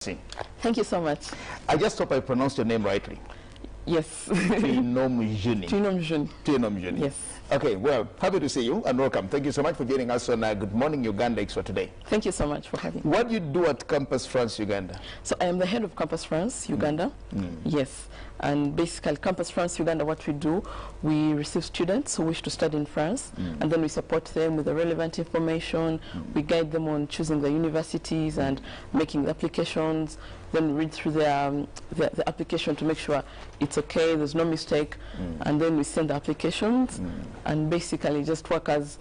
Thank you so much. I just hope I pronounced your name rightly. Yes. Twinomujuni. Twinomujuni. Twinomujuni. Yes. Okay, well, happy to see you and welcome. Thank you so much for joining us on Good Morning Uganda Extra today. Thank you so much for having me. What do you do at Campus France Uganda? So I am the head of Campus France Uganda. Yes. And basically, Campus France Uganda, what we do, we receive students who wish to study in France, and then we support them with the relevant information. We guide them on choosing the universities and making the applications. Then we read through the application to make sure it's okay, there's no mistake, and then we send the applications, and basically just work as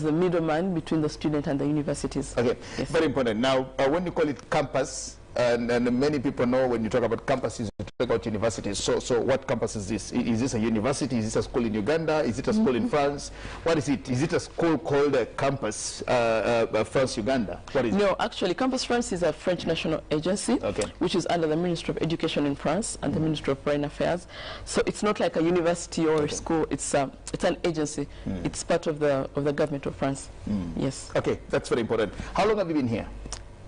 the middleman between the student and the universities. Okay, yes. Very important. Now, when you call it campus, and many people know when you talk about campuses, you talk about universities. So what campus is this? Is this a university? Is this a school in Uganda? Is it a school in France? What is it? Is it a school called Campus France Uganda? What is it? No, actually, Campus France is a French national agency, which is under the Ministry of Education in France and the Ministry of Foreign Affairs. So it's not like a university or a school. It's an agency. It's part of the government of France. Yes. Okay, that's very important. How long have you been here?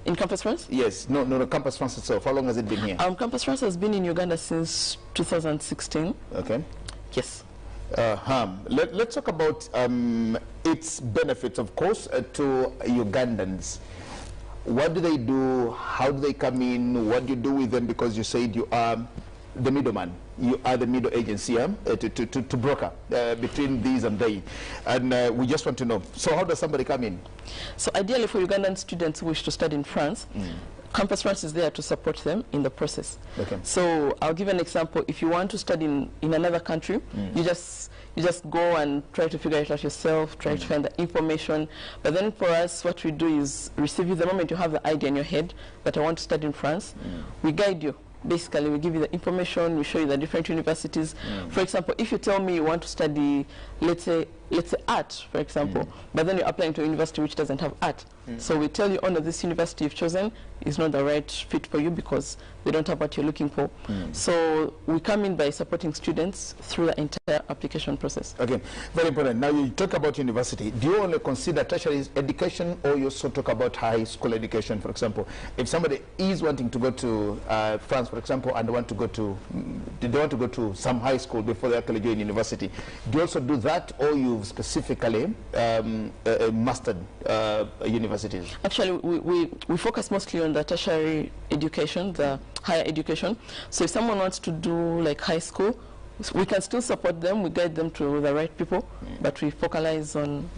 In Campus France? Yes. No, Campus France itself. How long has it been here? Campus France has been in Uganda since 2016. Okay. Yes. Let's talk about its benefits, of course, to Ugandans. What do they do? How do they come in? What do you do with them? Because you said you are the middleman. You are the middle agency to broker between these and they. And we just want to know, so how does somebody come in? So ideally for Ugandan students who wish to study in France, Campus France is there to support them in the process. Okay. So I'll give an example. If you want to study in another country, you just go and try to figure it out yourself, try to find the information. But then for us, what we do is receive you the moment you have the idea in your head that I want to study in France. We guide you. Basically, we give you the information, we show you the different universities. For example, if you tell me you want to study, let's say art, for example, but then you're applying to a university which doesn't have art. So we tell you, oh no, this university you've chosen is not the right fit for you because they don't have what you're looking for. So we come in by supporting students through the entire application process. Okay, very important. Now you talk about university. Do you only consider tertiary education, or you also talk about high school education? For example, if somebody is wanting to go to France, for example, and they want to go to some high school before they actually join university, do you also do that, or you've specifically mastered universities? Actually, we focus mostly on the tertiary education, the higher education. So if someone wants to do like high school, we can still support them, we guide them to the right people, but we focalize on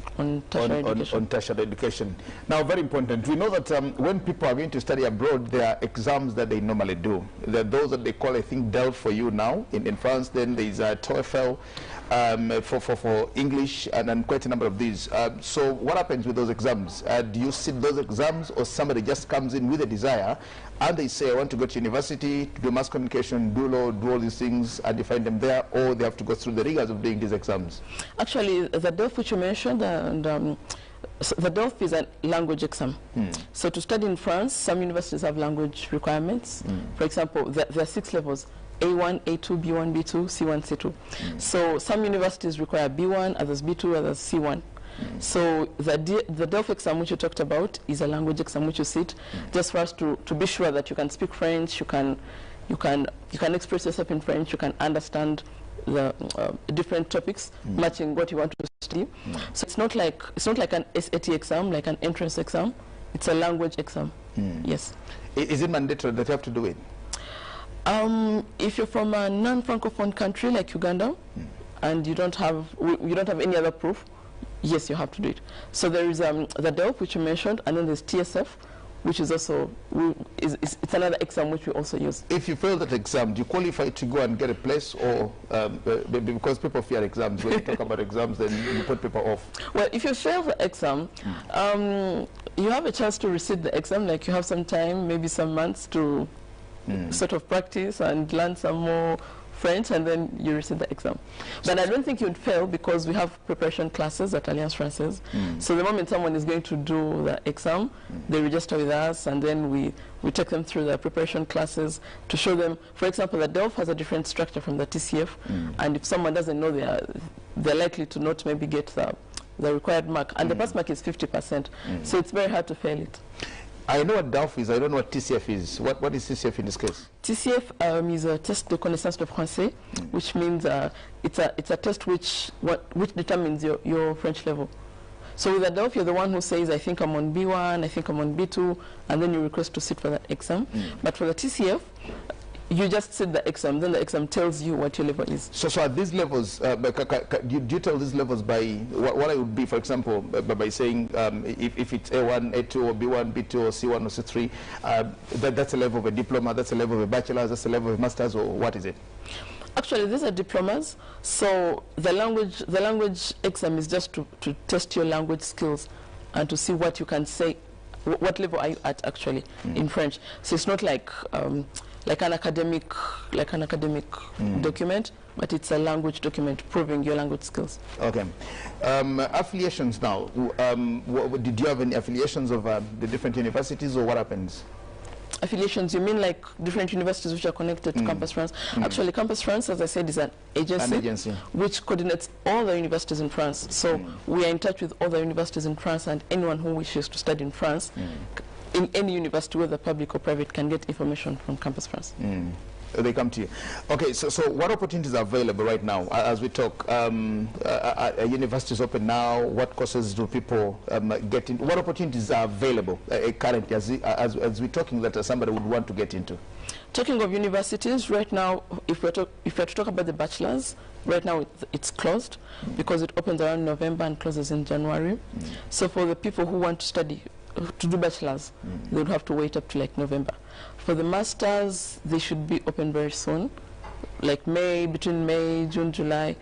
tertiary education. On tertiary education. Now, very important, we know that when people are going to study abroad, there are exams that they normally do. There are those that they call, I think, DELF for you now in France, then there's TOEFL for English, and quite a number of these. So what happens with those exams? Do you sit those exams, or somebody just comes in with a desire and they say, I want to go to university, to do mass communication, do law, do all these things, and you find them there, or they have to go through the rigors of doing these exams? Actually, the DELF which you mentioned, so the DELF is a language exam. So to study in France, some universities have language requirements. For example, there are 6 levels: A1, A2, B1, B2, C1, C2. So some universities require B1, others B2, others C1. So the DELF exam which you talked about is a language exam which you sit just for us to be sure that you can speak French, you can express yourself in French, you can understand the different topics matching what you want to study. So it's not like an SAT exam, like an entrance exam. It's a language exam. Yes. Is it mandatory that you have to do it? If you're from a non-francophone country like Uganda, and you don't have any other proof, yes, you have to do it. So there is the DELF which you mentioned, and then there's TSF, which is also it's another exam which we also use. If you fail that exam, do you qualify to go and get a place, or because people fear exams? When you talk about exams, then you put people off. Well, if you fail the exam, you have a chance to resit the exam. Like you have some time, maybe some months to sort of practice and learn some more French, and then you receive the exam. But I don't think you'd fail because we have preparation classes at Alliance Française. So the moment someone is going to do the exam, they register with us, and then we take them through the preparation classes to show them. For example, the DELF has a different structure from the TCF, and if someone doesn't know, they're likely to not maybe get the required mark, and the pass mark is 50%. So it's very hard to fail it. I know what DALF is. I don't know what TCF is. What is TCF in this case? TCF is a test de connaissance de français, which means it's a test which determines your French level. So with DALF, you're the one who says, I think I'm on B1, I think I'm on B2, and then you request to sit for that exam. But for the TCF, you just sit the exam, then the exam tells you what your level is. So at these levels, do you tell these levels by what it would be, for example, by saying if it's A1, A2, or B1, B2, or C1, or C3, that's a level of a diploma, that's a level of a bachelor's, that's a level of a master's, or what is it? Actually, these are diplomas. So the language exam is just to test your language skills and to see what you can say, what level are you at actually in French. So it's not like an academic document, but it's a language document proving your language skills. Okay. Affiliations now. Did you have any affiliations of the different universities, or what happens? Affiliations, you mean like different universities which are connected to Campus France? Actually, Campus France, as I said, is an agency which coordinates all the universities in France. So we are in touch with all the universities in France, and anyone who wishes to study in France, in any university, whether public or private, can get information from Campus France. They come to you. Okay, so what opportunities are available right now as we talk? Are universities open now? What courses do people get in? What opportunities are available currently as we're talking that somebody would want to get into? Talking of universities, right now, if we're to talk about the bachelors, right now it's closed because it opens around November and closes in January. So for the people who want to study, to do bachelors, they would have to wait up to like November. For the masters, they should be open very soon, like between May, June, July.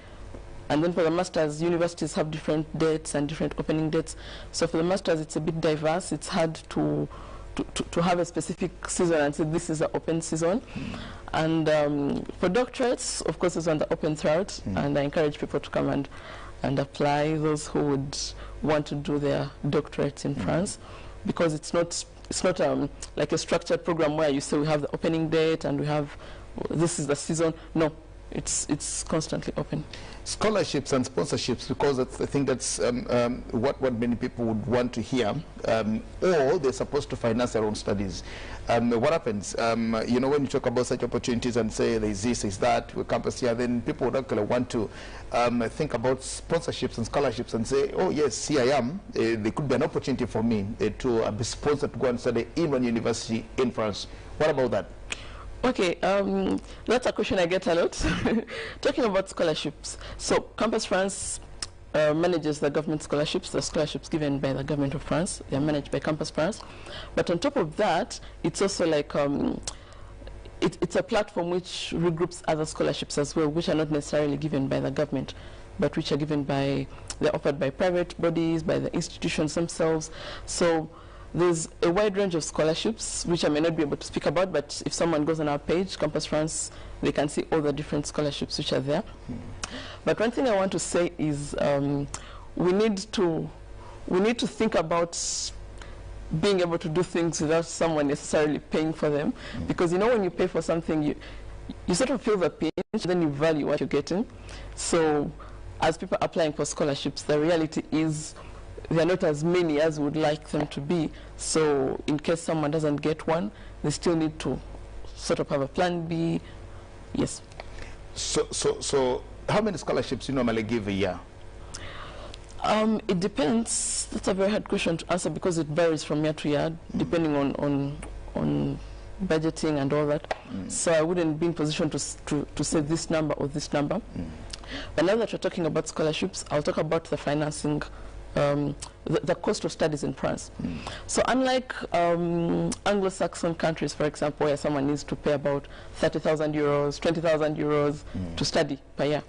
And then for the masters, universities have different dates and different opening dates. So for the masters, it's a bit diverse. It's hard to have a specific season and say this is an open season. And for doctorates, of course, it's on the open throughout, and I encourage people to come and apply, those who would want to do their doctorates in France, because it's not like a structured program where you say we have the opening date and we have this is the season. No, it's constantly open. Scholarships and sponsorships, because I think that's what many people would want to hear, or they're supposed to finance their own studies. What happens, you know, when you talk about such opportunities and say there's this, there's that, with campus here, then people would actually want to think about sponsorships and scholarships and say, oh yes, here I am, there could be an opportunity for me to be sponsored to go and study in one university in France. What about that? Okay, that's a question I get a lot. Talking about scholarships. So Campus France manages the government scholarships, the scholarships given by the government of France. They are managed by Campus France. But on top of that, it's also like, it's a platform which regroups other scholarships as well, which are not necessarily given by the government, but which are given by, they're offered by private bodies, by the institutions themselves. So there's a wide range of scholarships, which I may not be able to speak about, but if someone goes on our page, Campus France, they can see all the different scholarships which are there. But one thing I want to say is we need to think about being able to do things without someone necessarily paying for them. Because, you know, when you pay for something, you sort of feel the pinch, then you value what you're getting. So as people applying for scholarships, the reality is there are not as many as we would like them to be. So in case someone doesn't get one, they still need to sort of have a plan B. Yes. So how many scholarships you normally give a year? It depends. That's a very hard question to answer because it varies from year to year, depending on budgeting and all that. So I wouldn't be in position to say this number or this number. But now that we're talking about scholarships, I'll talk about the financing, the cost of studies in France. So unlike Anglo-Saxon countries, for example, where someone needs to pay about 30,000 euros, 20,000 euros to study per year,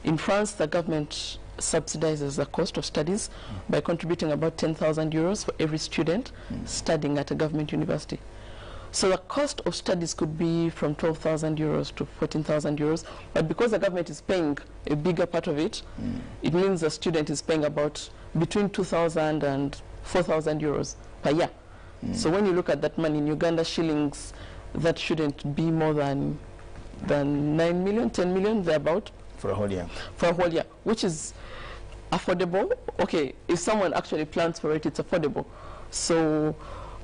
in France, the government subsidizes the cost of studies by contributing about 10,000 euros for every student studying at a government university. So the cost of studies could be from 12,000 euros to 14,000 euros, but because the government is paying a bigger part of it, it means the student is paying about between 2,000 and 4,000 euros per year. So when you look at that money in Uganda shillings, that shouldn't be more than 9 million, 10 million, thereabout. For a whole year. For a whole year, which is affordable. Okay, if someone actually plans for it, it's affordable. So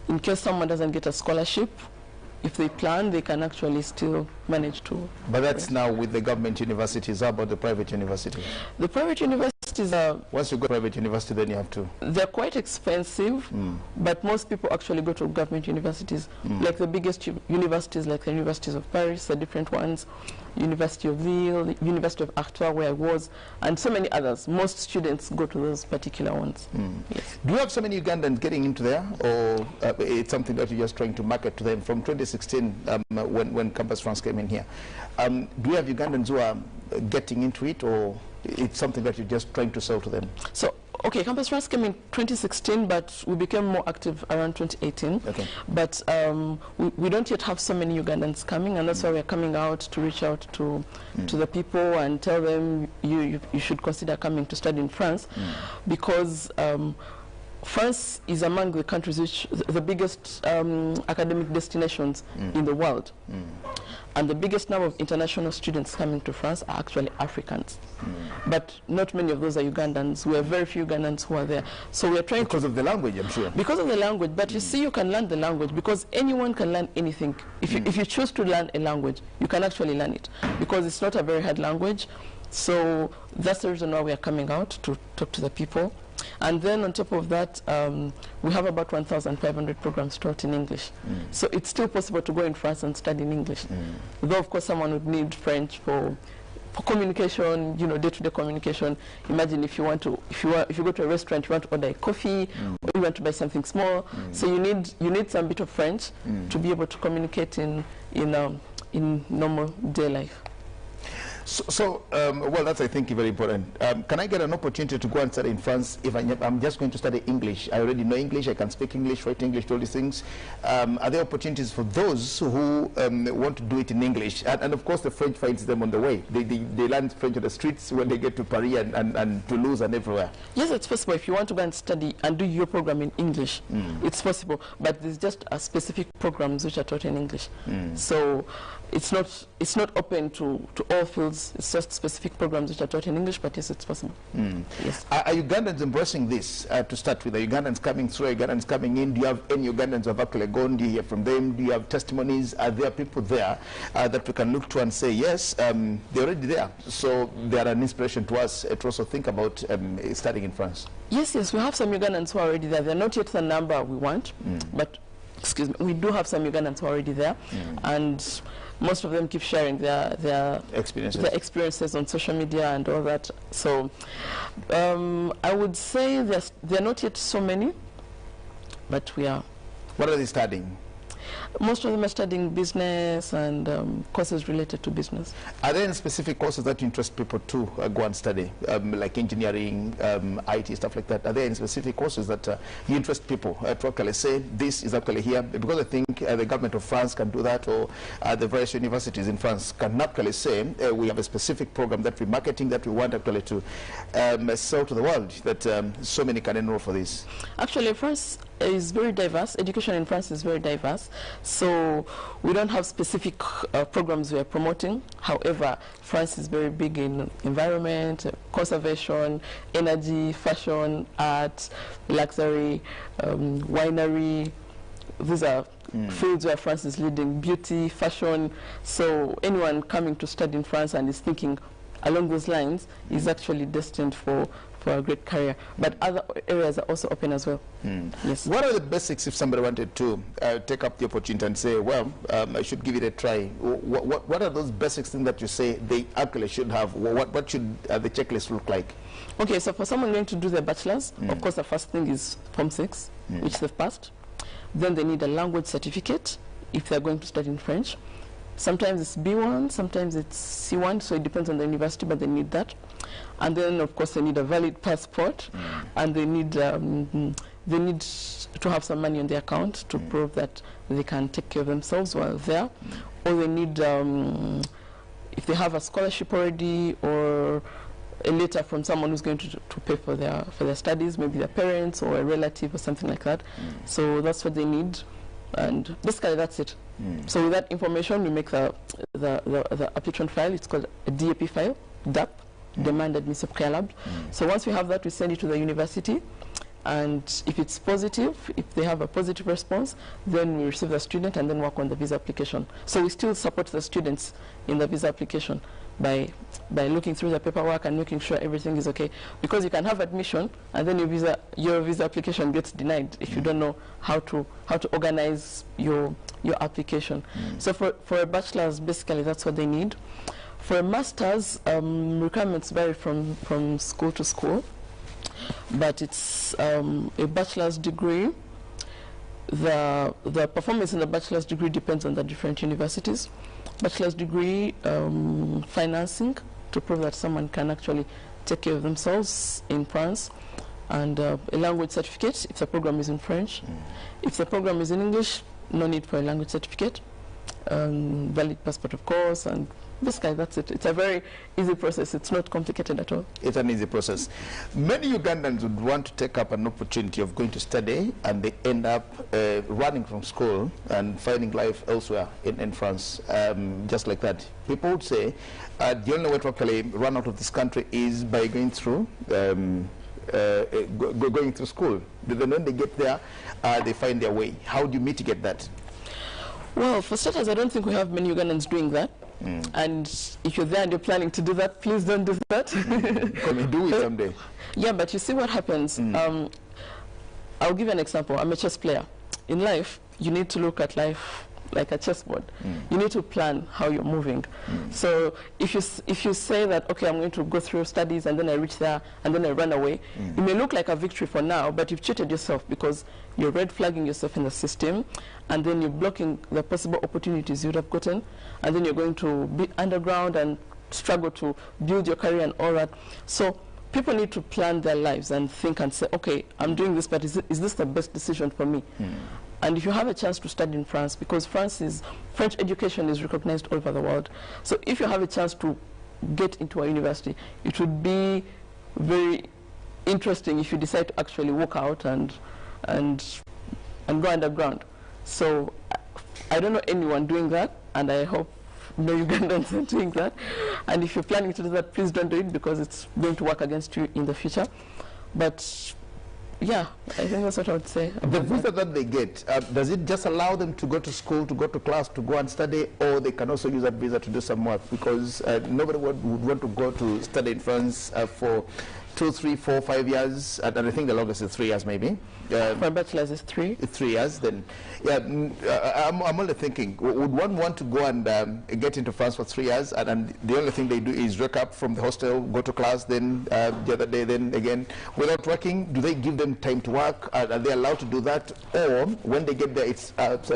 in case someone doesn't get a scholarship, if they plan, they can actually still manage to. But that's now with the government universities. How about the private universities? The private universities are... Once you go to private university, then you have to... They're quite expensive, but most people actually go to government universities. Like the biggest universities, like the universities of Paris, the different ones, University of Lille, University of Artois, where I was, and so many others. Most students go to those particular ones. Yes. Do you have so many Ugandans getting into there, or it's something that you're just trying to market to them? From 2016, when Campus France came in here, do you have Ugandans who are getting into it, or it's something that you're just trying to sell to them? So, okay, Campus France came in 2016, but we became more active around 2018. Okay. But we don't yet have so many Ugandans coming, and that's why we're coming out to reach out to the people and tell them you should consider coming to study in France, because France is among the countries which the biggest academic destinations in the world. And the biggest number of international students coming to France are actually Africans. But not many of those are Ugandans. We have very few Ugandans who are there. So we are trying because of the language, I'm sure. Because of the language. But you see, you can learn the language because anyone can learn anything. If you choose to learn a language, you can actually learn it because it's not a very hard language. So that's the reason why we are coming out to talk to the people. And then on top of that, we have about 1,500 programs taught in English. So it's still possible to go in France and study in English. Though, of course, someone would need French for communication, you know, day-to-day communication. Imagine if you want to, if you go to a restaurant, you want to order a coffee, or you want to buy something small. So you need some bit of French to be able to communicate in normal day life. So, well, that's, I think, very important. Can I get an opportunity to go and study in France if I'm just going to study English? I already know English, I can speak English, write English, all these things. Are there opportunities for those who want to do it in English? And of course, the French finds them on the way. They learn French on the streets when they get to Paris and Toulouse and everywhere. Yes, it's possible. If you want to go and study and do your program in English, it's possible. But there's just specific programs which are taught in English. So it's not open to all fields. It's just specific programs which are taught in English, but yes, it's possible. Yes. Are Ugandans embracing this to start with? Are Ugandans coming through? Are Ugandans coming in? Do you have any Ugandans who have actually gone? Do you hear from them? Do you have testimonies? Are there people there that we can look to and say, yes, they're already there, so they are an inspiration to us to also think about studying in France? Yes, we have some Ugandans who are already there. They're not yet the number we want, but excuse me, we do have some Ugandans who are already there, and most of them keep sharing their experiences on social media and all that. So I would say there are not yet so many, but we are. What are they studying? Most of them are studying business and courses related to business. Are there any specific courses that interest people to go and study, like engineering, IT, stuff like that? Are there any specific courses that you interest people to actually say, this is actually here? Because I think the government of France can do that, or the various universities in France can actually say, we have a specific program that we're marketing that we want actually to sell to the world, that so many can enroll for this. Actually, France is very diverse. Education in France is very diverse. So we don't have specific programs we are promoting. However, France is very big in environment, conservation, energy, fashion, art, luxury, winery. These are fields where France is leading, beauty, fashion. So anyone coming to study in France and is thinking along those lines is actually destined for a great career. But other areas are also open as well. Yes. What are the basics if somebody wanted to take up the opportunity and say, well, I should give it a try? What are those basics things that you say they actually should have? What should the checklist look like? Okay, so for someone going to do their bachelor's, of course the first thing is Form 6, which they've passed. Then they need a language certificate if they're going to study in French. Sometimes it's B1, sometimes it's C1, so it depends on the university, but they need that. And then, of course, they need a valid passport, and they need to have some money on their account to prove that they can take care of themselves while there. Or they need, if they have a scholarship already, or a letter from someone who's going to pay for their studies, maybe their parents or a relative or something like that. So that's what they need, and basically that's it. So with that information, we make the application file. It's called a DAP file, DAP, Demand Admission Préalable. So once we have that, we send it to the university. and if it's positive, if they have a positive response, then we receive the student and then work on the visa application. So we still support the students in the visa application by looking through the paperwork and making sure everything is okay. Because you can have admission and then your visa application gets denied if you don't know how to organize your application. So for a bachelor's, basically that's what they need. For a master's, requirements vary from school to school, but it's a bachelor's degree. The performance in the bachelor's degree depends on the different universities. Bachelor's degree financing to prove that someone can actually take care of themselves in France, and a language certificate if the program is in French. If the program is in English, no need for a language certificate. Valid passport, of course, and basically that's it. It's a very easy process. It's not complicated at all. It's an easy process. Many Ugandans would want to take up an opportunity of going to study, and they end up running from school and finding life elsewhere in France, just like that. People would say the only way to actually run out of this country is by going through going through school. Then when they get there, they find their way. How do you mitigate that? Well, for starters, I don't think we have many Ugandans doing that. And if you're there and you're planning to do that, please don't do that. Can we do it someday? Yeah, but you see what happens. I'll give you an example. I'm a chess player. In life, you need to look at life like a chessboard. You need to plan how you're moving. So if you say that, okay, I'm going to go through studies and then I reach there and then I run away, it may look like a victory for now, but you've cheated yourself because you're red flagging yourself in the system, and then you're blocking the possible opportunities you'd have gotten, and then you're going to be underground and struggle to build your career and all that. So people need to plan their lives and think and say, okay, I'm doing this, but is this the best decision for me? And if you have a chance to study in France, because French education is recognized all over the world, so if you have a chance to get into a university, it would be very interesting if you decide to actually walk out and go underground. So I don't know anyone doing that, and I hope no Ugandans are doing that. And if you're planning to do that, please don't do it, because it's going to work against you in the future. But yeah, I think that's what I would say. The visa that they get, does it just allow them to go to school, to go to class, to go and study, or they can also use that visa to do some work? Because nobody would want to go to study in France for 2, 3, 4, 5 years, and I think the longest is 3 years maybe. For a bachelor's is 3. 3 years, then. Yeah, I'm only thinking, would one want to go and get into France for 3 years, and the only thing they do is wake up from the hostel, go to class, then the other day, then again, without working? Do they give them time to work? Are they allowed to do that? Or when they get there, it's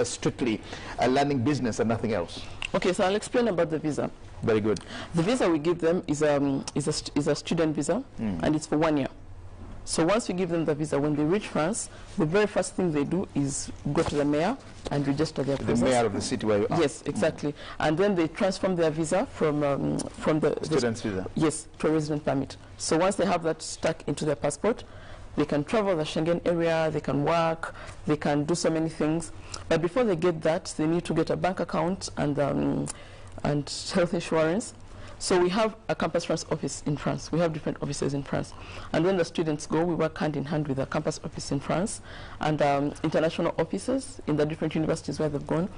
strictly learning business and nothing else? Okay, so I'll explain about the visa. Very good. The visa we give them is a student visa, and it's for 1 year. So once we give them the visa, when they reach France, the very first thing they do is go to the mayor and register their process. The mayor of the city where you are? Yes, exactly. And then they transform their visa from the student's visa? Yes, to a resident permit. So once they have that stuck into their passport, they can travel the Schengen area, they can work, they can do so many things. But before they get that, they need to get a bank account and health insurance. So we have a Campus France office in France. We have different offices in France. And when the students go, we work hand in hand with the campus office in France and international offices in the different universities where they've gone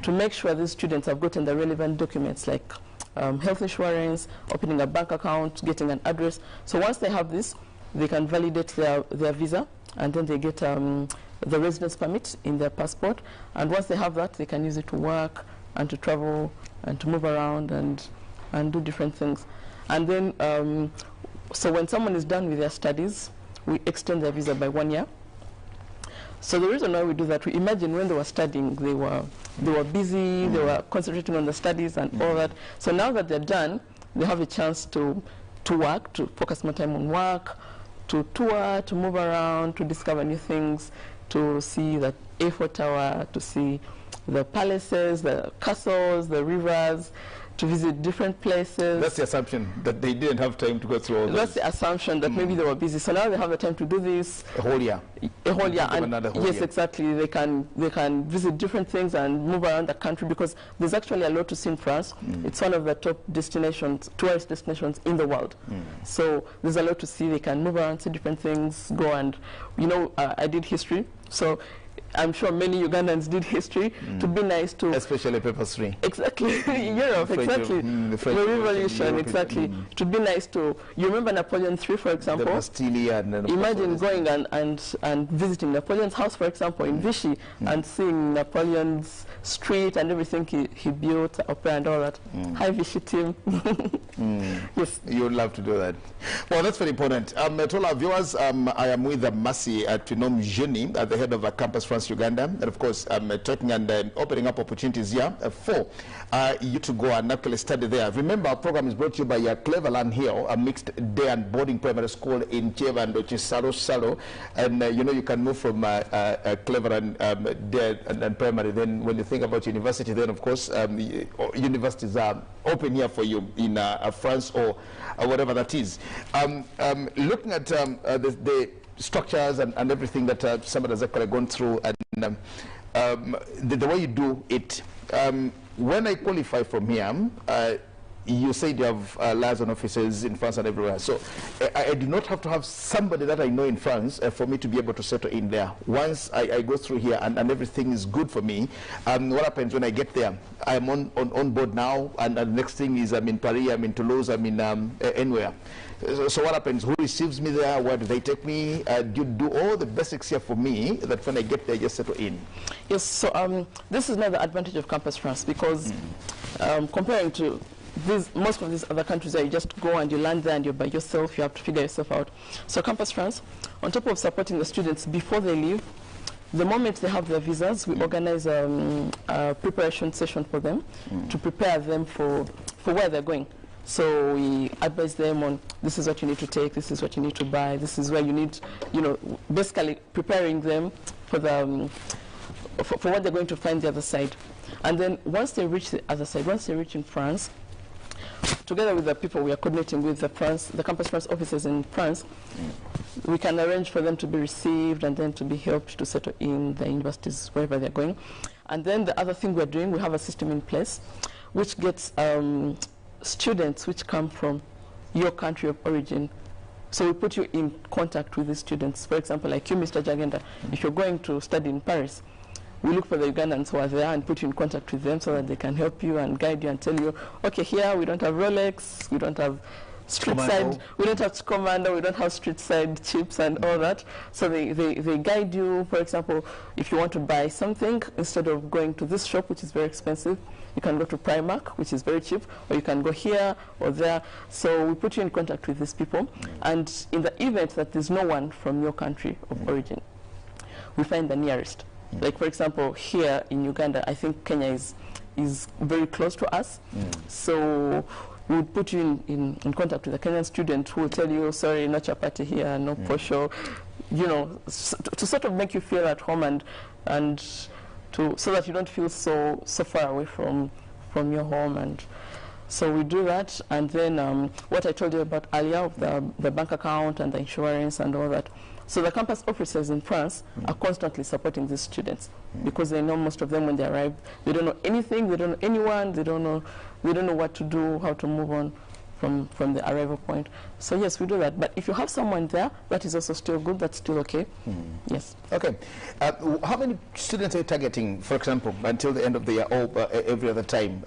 to make sure these students have gotten the relevant documents like health insurance, opening a bank account, getting an address. So once they have this, they can validate their visa, and then they get the residence permit in their passport. And once they have that, they can use it to work and to travel and to move around and do different things. And then, so when someone is done with their studies, we extend their visa by 1 year. So the reason why we do that, we imagine when they were studying, they were busy, they were concentrating on the studies and all that. So now that they're done, they have a chance to work, to focus more time on work, to tour, to move around, to discover new things, to see the Eiffel Tower, to see the palaces, the castles, the rivers, to visit different places. That's the assumption, that they didn't have time to go through all those. That's the assumption, that maybe they were busy. So now they have the time to do this. A whole year. A whole year. And yes, year. exactly. They can visit different things and move around the country, because there's actually a lot to see in France. It's one of the top destinations, tourist destinations in the world. So there's a lot to see. They can move around, see different things, go and, you know, I did history. So I'm sure many Ugandans did history. To be nice to... Especially paper 3. Exactly. Europe, exactly. The French Revolution, exactly. To be nice to... You remember Napoleon III, for example? The Bastille and... Imagine going and visiting Napoleon's house, for example, in Vichy, and seeing Napoleon's street and everything he built, opera and all that. Hi, Vichy team. Yes. You would love to do that. Well, that's very important. To all our viewers, I am with Mercy at Twinomujuni, at the head of Campus France Uganda, and of course I'm talking and opening up opportunities here for you to go and actually study there. Remember, our program is brought to you by Cleverland Hill, a mixed day and boarding primary school in Chevando, which is Salo, and you know, you can move from Cleverland day and primary. Then when you think about university, then of course universities are open here for you in France or whatever that is. Looking at the structures and everything that somebody has actually gone through, and the way you do it. When I qualify from here, you said you have liaison officers in France and everywhere. So I do not have to have somebody that I know in France for me to be able to settle in there. Once I go through here and everything is good for me, what happens when I get there? I'm on board now, and the next thing is I'm in Paris, I'm in Toulouse, I'm in anywhere. So what happens? Who receives me there? Where do they take me? Do you do all the basics here for me, that when I get there, I just settle in? Yes, so this is not the advantage of Campus France, because comparing to most of these other countries where you just go and you land there and you're by yourself, you have to figure yourself out. So Campus France, on top of supporting the students before they leave, the moment they have their visas, we organize a preparation session for them to prepare them for where they're going. So we advise them on, this is what you need to take, this is what you need to buy, this is where you need, you know, basically preparing them for the for what they're going to find the other side. And then once they reach the other side, once they reach in France, together with the people we are coordinating with, the Campus France officers in France, we can arrange for them to be received and then to be helped to settle in the universities wherever they're going. And then the other thing we're doing, we have a system in place which gets students which come from your country of origin. So we put you in contact with the students. For example, like you, Mr. Jagenda, if you're going to study in Paris, we look for the Ugandans who are there and put you in contact with them so that they can help you and guide you and tell you, okay, here we don't have Rolex, we don't have street side, we don't have Commando, we don't have street side chips and all that. So they guide you. For example, if you want to buy something, instead of going to this shop, which is very expensive, you can go to Primark, which is very cheap, or you can go here or there. So we put you in contact with these people. And in the event that there's no one from your country of origin, we find the nearest. Like, for example, here in Uganda, I think Kenya is very close to us. So we would put you in contact with a Kenyan student who will tell you, sorry, no chapati here, no posho, you know, to sort of make you feel at home and so that you don't feel so far away from your home. And so we do that. And then what I told you about earlier, of the bank account and the insurance and all that. So the campus officers in France are constantly supporting these students because they know, most of them, when they arrive, they don't know anything, they don't know anyone, they don't know what to do, how to move on from the arrival point. So yes, we do that. But if you have someone there, that is also still good, that's still okay. Yes. Okay. How many students are you targeting, for example, until the end of the year or every other time?